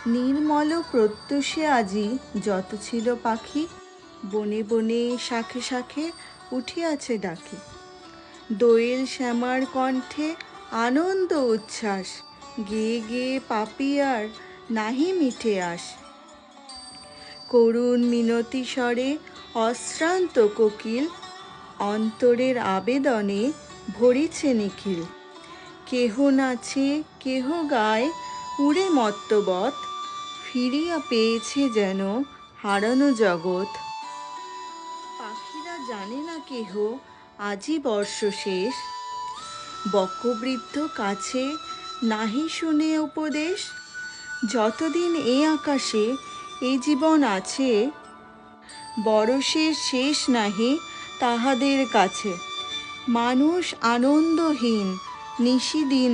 নির্মল প্রত্যুষে আজি যত ছিল পাখি, বনে বনে শাখে শাখে উঠিয়াছে ডাকি। দোয়েল শ্যামার কণ্ঠে আনন্দ উচ্ছ্বাস, গেয়ে গেয়ে পাপিয়ার নাহি মিঠে আস। করুণ মিনতি স্বরে অশ্রান্ত কোকিল, অন্তরের আবেদনে ভরিছে নিখিল। কেহ নাচে কেহ গায় উড়ে মত্তবৎ, ফিরিয়া পেয়েছে যেন হারানো জগৎ। পাখিরা জানে না কেহ আজি বর্ষ শেষ, বকবৃদ্ধ কাছে নাহি শুনে উপদেশ। যতদিন এ আকাশে এ জীবন আছে, বরষের শেষ নাহি তাহাদের কাছে। মানুষ আনন্দহীন নিশিদিন